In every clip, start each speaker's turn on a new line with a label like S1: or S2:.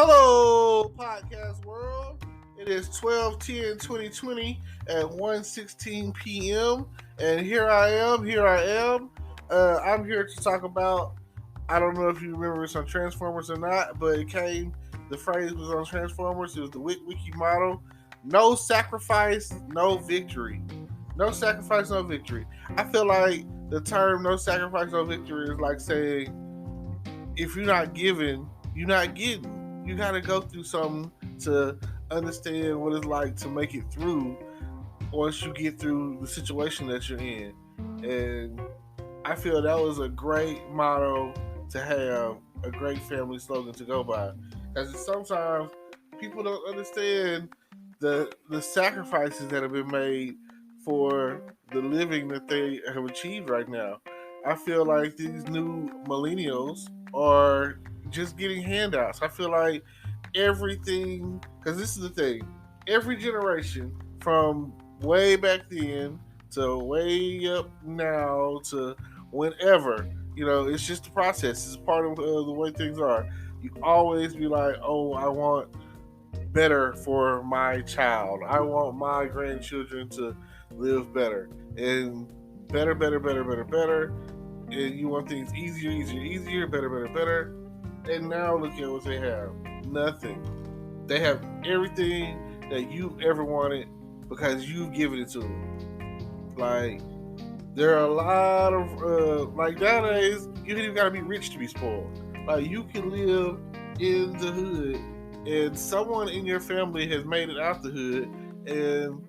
S1: Hello, podcast world. It is 12/10/2020 at 1:16 p.m. And here I am. I'm here to talk about, I don't know if you remember it's on Transformers or not, but the phrase was on Transformers. It was the Wiki motto: no sacrifice, no victory. No sacrifice, no victory. I feel like the term no sacrifice, no victory is like saying, if you're not giving, you're not getting. You got to go through something to understand what it's like to make it through once you get through the situation that you're in. And I feel that was a great motto to have, a great family slogan to go by. Because sometimes people don't understand the sacrifices that have been made for the living that they have achieved right now. I feel like these new millennials are just getting handouts. I feel like everything, because this is the thing, every generation from way back then to way up now to whenever, it's just a process. It's part of the way things are. You always be like, oh, I want better for my child. I want my grandchildren to live better. And better, better, better, better, better. And you want things easier, easier, easier, better, better, better. And now look at what they have. Nothing. They have everything that you've ever wanted because you've given it to them. Like, there are a lot of, like nowadays, you don't even gotta be rich to be spoiled. Like, you can live in the hood and someone in your family has made it out the hood. And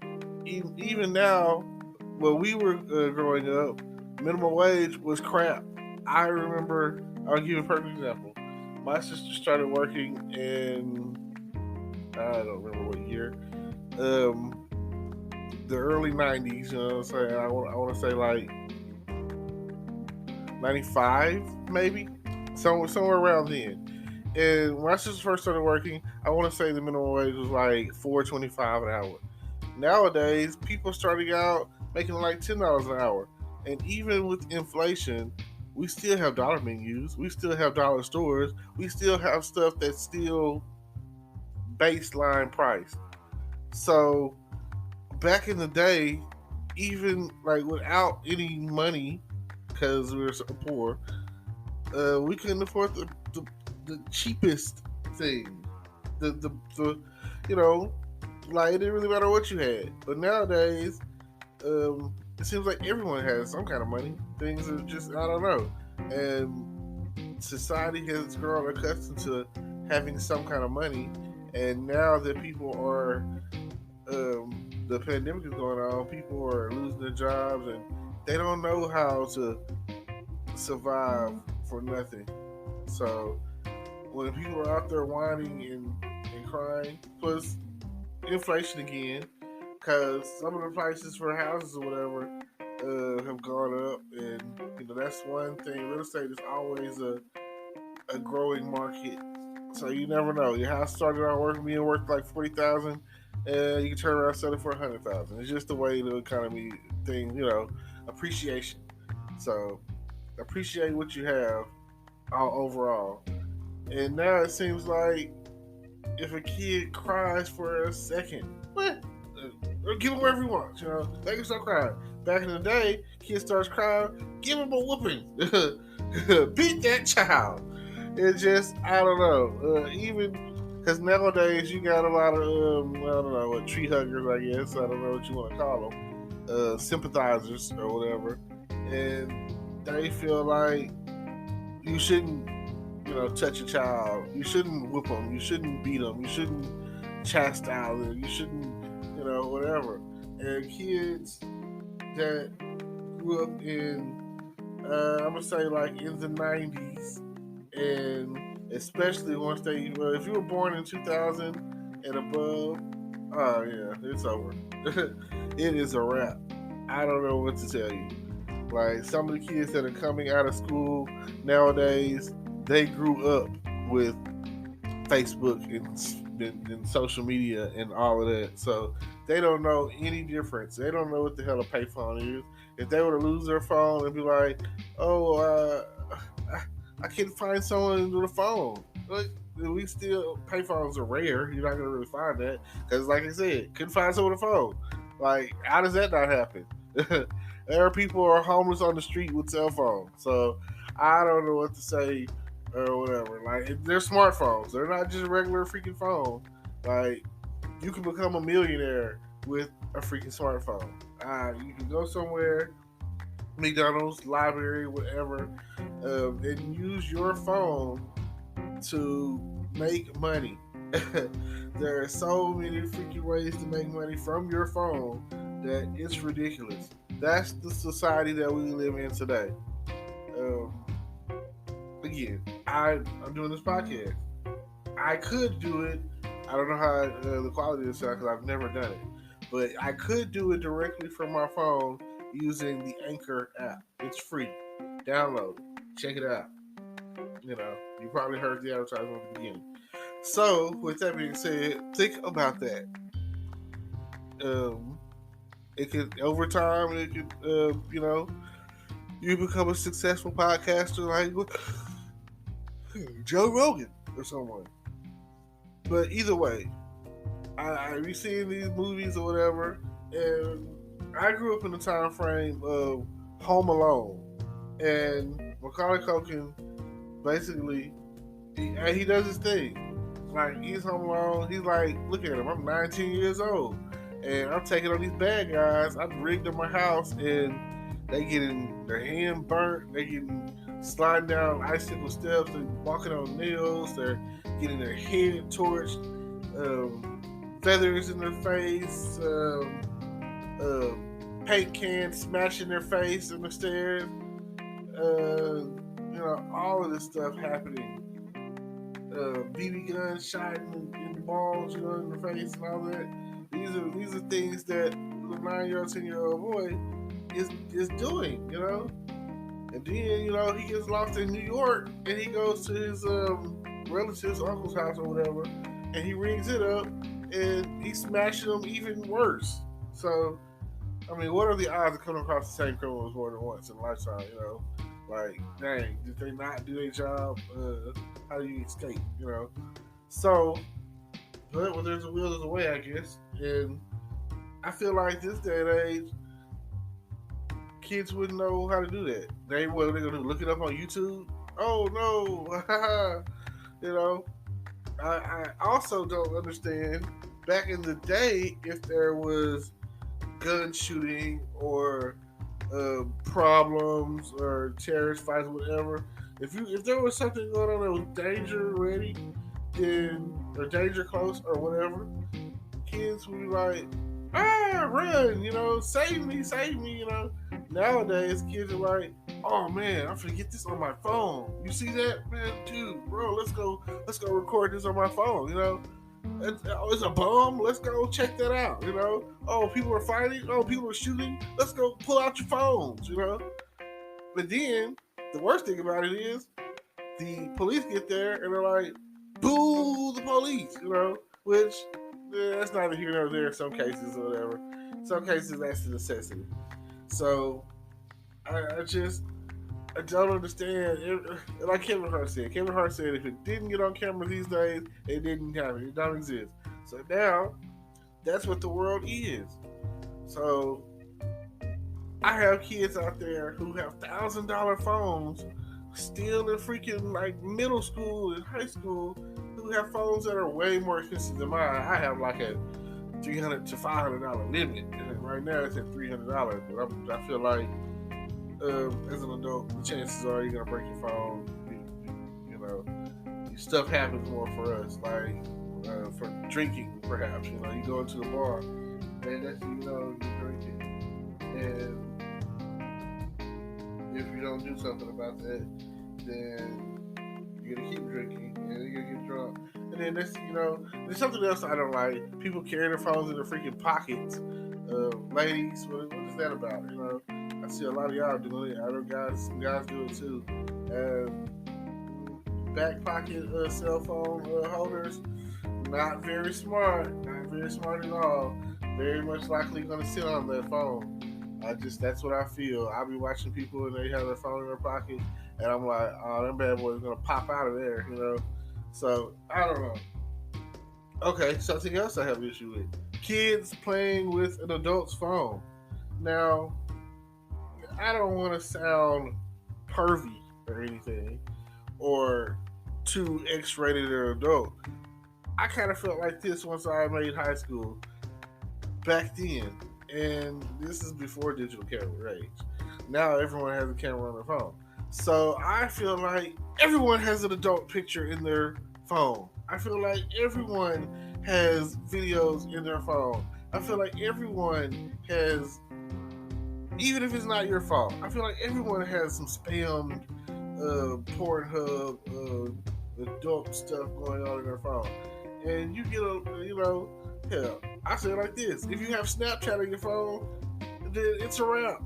S1: even now, when we were growing up, minimum wage was crap. I remember, I'll give you a perfect example. My sister started working in, I don't remember what year, the early 90s, you know what I'm saying? I want to say like 95, maybe? Somewhere around then. And when my sister first started working, I want to say the minimum wage was like $4.25 an hour. Nowadays, people starting out making like $10 an hour. And even with inflation, we still have dollar menus. We still have dollar stores. We still have stuff that's still baseline price. So back in the day, even like without any money, because we were so poor, we couldn't afford the cheapest thing. The like, it didn't really matter what you had. But nowadays, it seems like everyone has some kind of money. Things are just, I don't know. And society has grown accustomed to having some kind of money. And now that people are, the pandemic is going on, people are losing their jobs and they don't know how to survive for nothing. So when people are out there whining and crying, plus inflation again, because some of the prices for houses or whatever have gone up, and that's one thing. Real estate is always a growing market, so you never know. Your house started out being worth like 40,000, and you can turn around and sell it for 100,000. It's just the way the economy thing, appreciation. So appreciate what you have overall. And now it seems like if a kid cries for a second, what? Give him whatever he wants, make him start crying. Back in the day, kid starts crying, give him a whooping. Beat that child. It's just, I don't know. Even because nowadays you got a lot of, I don't know, what, tree huggers, I guess. I don't know what you want to call them. Sympathizers or whatever. And they feel like you shouldn't, touch a child. You shouldn't whoop them. You shouldn't beat them. You shouldn't chastise them. You shouldn't, whatever. And kids that grew up in, I'm going to say like in the 90s, and especially once if you were born in 2000 and above, oh yeah, it's over. It is a wrap. I don't know what to tell you. Like, some of the kids that are coming out of school nowadays, they grew up with Facebook and social media and all of that. So they don't know any difference. They don't know what the hell a payphone is. If they were to lose their phone and be like, oh, I can't find someone with a phone. Like, we still payphones are rare. You're not gonna really find that because, like I said, couldn't find someone with a phone. Like, how does that not happen? There are people who are homeless on the street with cell phones. So I don't know what to say or whatever. Like, they're smartphones. They're not just regular freaking phone. Like, you can become a millionaire with a freaking smartphone. You can go somewhere, McDonald's, library, whatever, and use your phone to make money. There are so many freaking ways to make money from your phone that it's ridiculous. That's the society that we live in today. Um, Again, I'm doing this podcast. I could do it. I don't know how the quality is because I've never done it, but I could do it directly from my phone using the Anchor app. It's free. Download it. Check it out. You probably heard the advertisement at the beginning. So, with that being said, think about that. It could, over time, it could, you become a successful podcaster like Joe Rogan or someone. But either way, I be seeing these movies or whatever, and I grew up in the time frame of Home Alone, and Macaulay Culkin basically he does his thing. Like, he's home alone. He's like, look at him. I'm 19 years old, and I'm taking on these bad guys. I've rigged up my house, and they getting their hand burnt. They getting sliding down icicle steps. They're walking on nails. They're getting their head torched. Feathers in their face. Paint cans smashing their face in the stairs. All of this stuff happening. BB guns shot in the balls, in the face and all that. These are things that the 9-year-old, 10-year-old boy is doing, And then, he gets lost in New York and he goes to his relative's uncle's house or whatever, and he rings it up and he's smashing them even worse. So, I mean, what are the odds of coming across the same criminals more than once in a lifetime, Like, dang, did they not do their job? How do you escape, So, but when there's a will, there's a way, I guess. And I feel like this day and age, kids wouldn't know how to do that. They're going to look it up on YouTube. Oh, no. I also don't understand, back in the day, if there was gun shooting or problems or terrorist fights or whatever. If there was something going on that was danger ready, or danger close or whatever, kids would be like, run, save me, Nowadays, kids are like, oh man, I'm gonna get this on my phone. You see that, man, dude, bro? Let's go record this on my phone, It's a bomb. Let's go check that out. Oh, people are fighting. Oh, people are shooting. Let's go pull out your phones. But then the worst thing about it is the police get there and they're like, "Boo the police!" Which that's neither here nor there in some cases or whatever. In some cases that's a necessity. So I don't understand. Like Kevin Hart said, if it didn't get on camera these days, it didn't happen. It don't exist. So now, that's what the world is. So I have kids out there who have $1,000 phones, still in freaking like middle school and high school, who have phones that are way more expensive than mine. I have like a $300 to $500 limit, and right now it's at $300. But I feel like, as an adult, the chances are you're gonna break your phone. Stuff happens more for us, like for drinking, perhaps. You go into the bar, and that's you're drinking, and if you don't do something about that, then you're gonna keep drinking, and you're gonna get drunk. And then there's something else I don't like. People carry their phones in their freaking pockets. Ladies, what is that about? I see a lot of y'all doing it. Other guys do it too. Back pocket cell phone holders, not very smart at all. Very much likely going to sit on that phone. That's what I feel. I'll be watching people and they have their phone in their pocket, and I'm like, oh, that bad boy is going to pop out of there. So I don't know. Okay, something else I have an issue with: kids playing with an adult's phone. Now, I don't want to sound pervy or anything, or too X-rated or adult. I kind of felt like this once I made high school back then, and this is before digital camera age. Now everyone has a camera on their phone, so I feel like everyone has an adult picture in their phone. I feel like everyone has videos in their phone. I feel like everyone has, even if it's not your fault, I feel like everyone has some spammed Pornhub adult stuff going on in their phone. And you get hell, I say it like this: if you have Snapchat on your phone, then it's a wrap.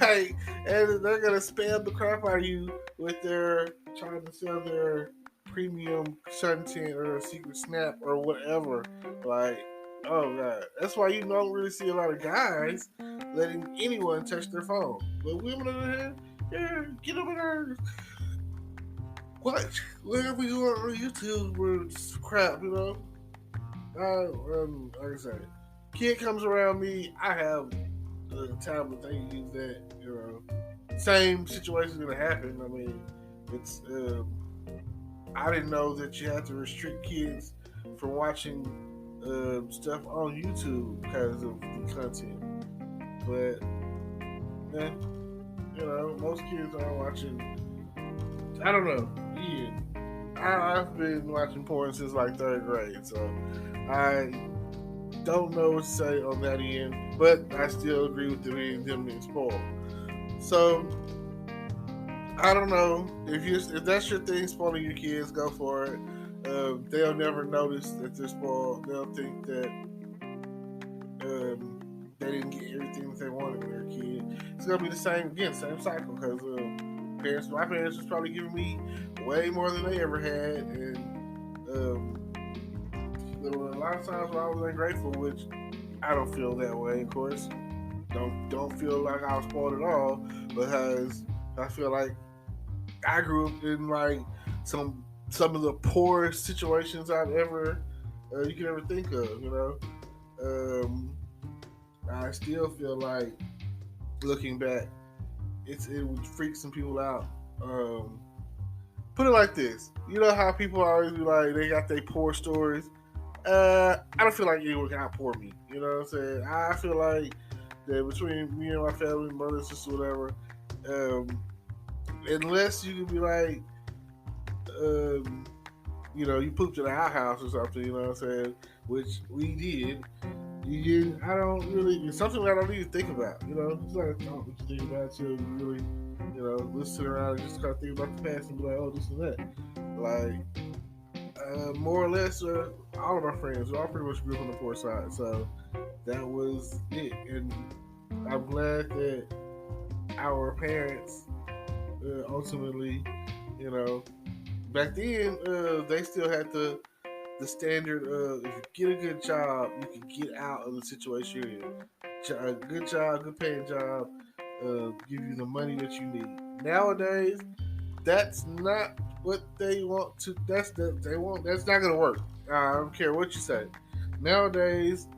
S1: Like, and they're gonna spam the crap out of you with their trying to sell their premium content or a secret snap or whatever. Like, oh god, that's why you don't really see a lot of guys letting anyone touch their phone. But women on the other hand, yeah, get them in there. What? Wherever you are on YouTube with crap, like I said, kid comes around me, I have the tablet, they use that, Same situation's gonna happen. I mean, it's, I didn't know that you had to restrict kids from watching stuff on YouTube because of the content. But, most kids aren't watching. I don't know. Yeah. I've been watching porn since like third grade, so I don't know what to say on that end, but I still agree with them being spoiled. So I don't know if that's your thing, spoiling your kids, go for it. They'll never notice that they're spoiled. They'll think that they didn't get everything that they wanted when they were a kid. It's gonna be the same cycle because my parents was probably giving me way more than they ever had, and there were a lot of times where I was ungrateful, which I don't feel that way, of course. Don't feel like I was spoiled at all, because I feel like I grew up in like some of the poorest situations you could ever think of. I still feel like, looking back, it would freak some people out. Put it like this: you know how people always be like they got their poor stories. I don't feel like anyone can outpour me. You know what I'm saying? I feel like that between me and my family, mother, sister, whatever, unless you can be like, you pooped in our house or something. You know what I'm saying? Which we did. I don't really. It's something I don't even think about. It's not a thought that you think about till you really, listen around and just kind of think about the past and be like, oh, this and that. Like, more or less, all of our friends, we all pretty much grew up on the poor side. So that was it. And I'm glad that our parents ultimately, back then, they still had the standard of, if you get a good job, you can get out of the situation you're in. A good job, good paying job, give you the money that you need. Nowadays, that's not what they want to. That's not gonna work. I don't care what you say. Nowadays,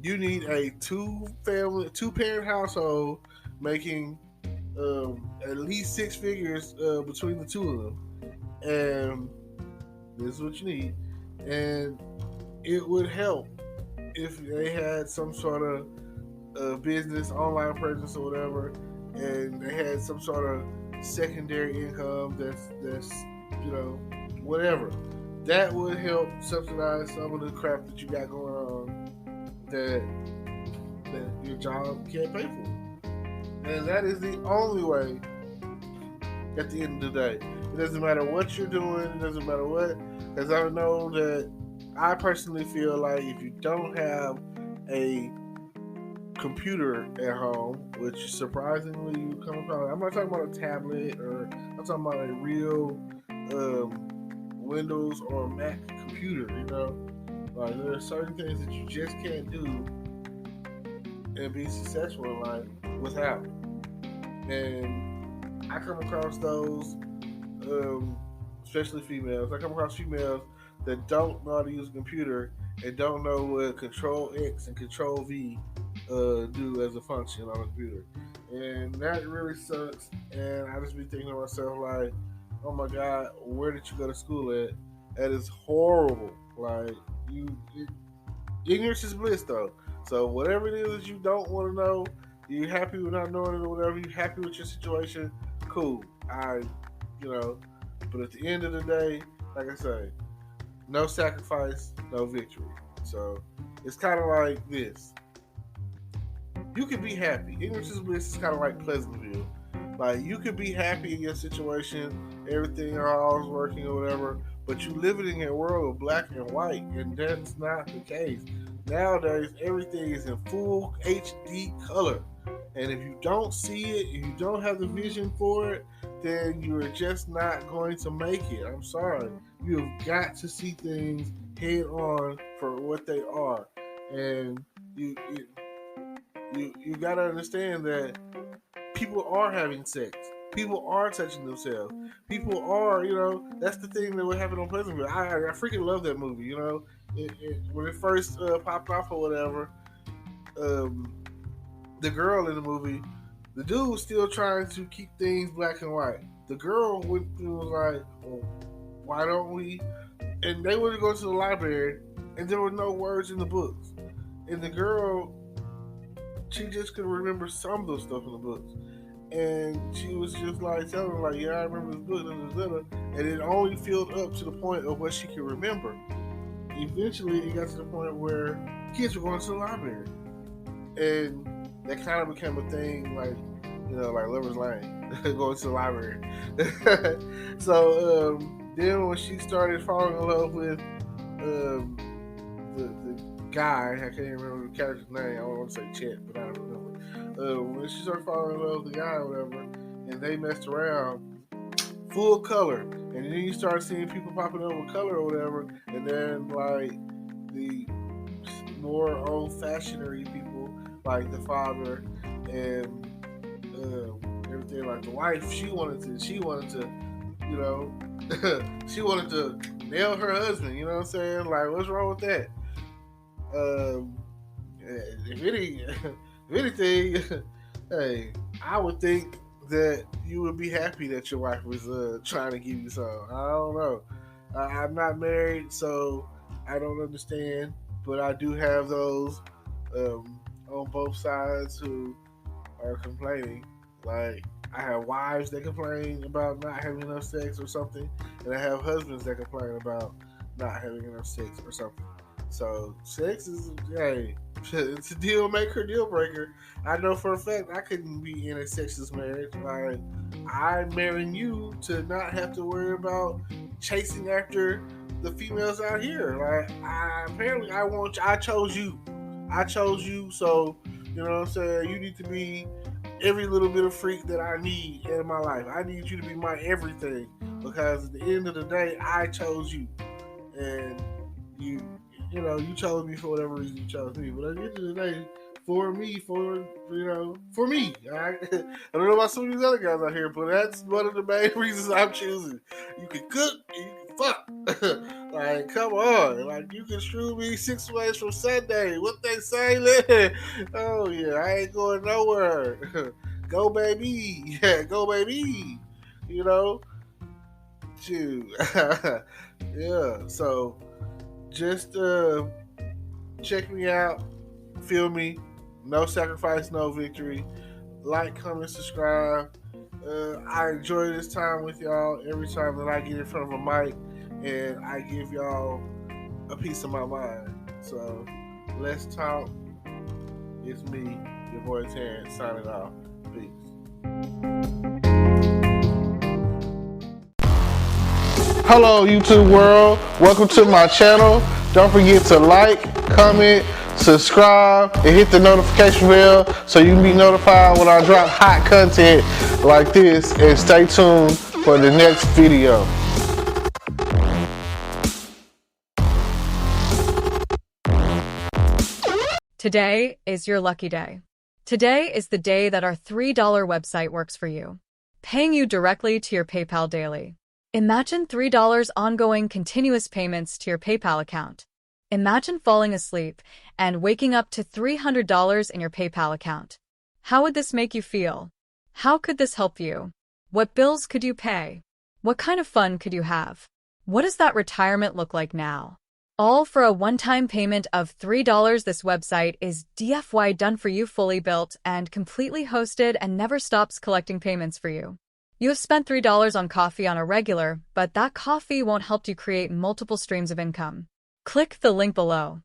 S1: you need a two parent household making at least six figures between the two of them, and this is what you need. And it would help if they had some sort of business, online presence or whatever, and they had some sort of secondary income that's whatever. That would help subsidize some of the crap that you got going on that your job can't pay for. And that is the only way at the end of the day. It doesn't matter what you're doing, it doesn't matter what. Because I know that I personally feel like if you don't have a computer at home, which surprisingly you come across, I'm not talking about a tablet, or I'm talking about a real Windows or Mac computer, Like, there are certain things that you just can't do and be successful in life without. And I come across those especially females. I come across females that don't know how to use a computer and don't know what Control X and Control V do as a function on a computer, and that really sucks. And I just be thinking to myself like, oh my god, where did you go to school at? That is horrible. Like ignorance is bliss though. So whatever it is that you don't want to know, you happy with not knowing it or whatever, you happy with your situation, cool. You know, but at the end of the day, like I say, no sacrifice, no victory. So it's kind of like this. You can be happy. Ignorance is bliss is kind of like Pleasantville. Like you could be happy in your situation, everything all is working or whatever, but you living in a world of black and white, and that's not the case. Nowadays, everything is in full HD color, and if you don't see it, if you don't have the vision for it, then you're just not going to make it. I'm sorry. You have got to see things head on for what they are, and you got to understand that people are having sex. People are touching themselves. People are, that's the thing that would happen on Pleasantville. I freaking love that movie, when it first popped off or whatever, the girl in the movie, the dude was still trying to keep things black and white. The girl was like, well, why don't we? And they would go to the library, and there were no words in the books. And the girl, she just could remember some of the stuff in the books. And she was just like telling her, like, yeah, I remember this book, and it only filled up to the point of what she could remember. Eventually, it got to the point where kids were going to the library. And that kind of became a thing, like, like Lover's Lane, going to the library. So, then when she started falling in love with the guy, I can't even remember the character's name, I don't want to say Chet, but I don't remember. When she started falling in love with the guy or whatever, and they messed around, full color, and then you start seeing people popping up with color or whatever, and then like the more old-fashioned people, like the father and everything, like the wife, she wanted to, she wanted to nail her husband. You know what I'm saying? Like, what's wrong with that? If anything, hey, I would think that you would be happy that your wife was trying to give you some. I don't know. I'm not married, so I don't understand. But I do have those on both sides who are complaining. Like, I have wives that complain about not having enough sex or something, and I have husbands that complain about not having enough sex or something. So sex is, hey, it's a deal maker, deal breaker. I know for a fact I couldn't be in a sexless marriage. Like, I'm marrying you to not have to worry about chasing after the females out here. Like, I chose you. I chose you, so, you know what I'm saying? You need to be every little bit of freak that I need in my life. I need you to be my everything, because at the end of the day, I chose you. And you chose me for whatever reason you chose me. But at the end of the day, for me. I don't know about some of these other guys out here, but that's one of the main reasons I'm choosing. You can cook and you can fuck. Like, come on. Like, you can screw me 6 ways from Sunday. What they say? Oh, yeah, I ain't going nowhere. Go, baby. Yeah, go, baby. Shoot. Yeah, so just check me out. Feel me. No sacrifice, no victory. Like, comment, subscribe. I enjoy this time with y'all every time that I get in front of a mic and I give y'all a piece of my mind. So let's talk. It's me, your boy Terrence, signing off. Peace. Hello, YouTube world. Welcome to my channel. Don't forget to like, comment, subscribe, and hit the notification bell so you can be notified when I drop hot content like this, and stay tuned for the next video.
S2: Today is your lucky day. Today is the day that our $3 website works for you, paying you directly to your PayPal daily. Imagine $3 ongoing continuous payments to your PayPal account. Imagine falling asleep and waking up to $300 in your PayPal account. How would this make you feel? How could this help you? What bills could you pay? What kind of fun could you have? What does that retirement look like now? All for a one-time payment of $3. This website is DFY done for you, fully built and completely hosted, and never stops collecting payments for you. You have spent $3 on coffee on a regular, but that coffee won't help you create multiple streams of income. Click the link below.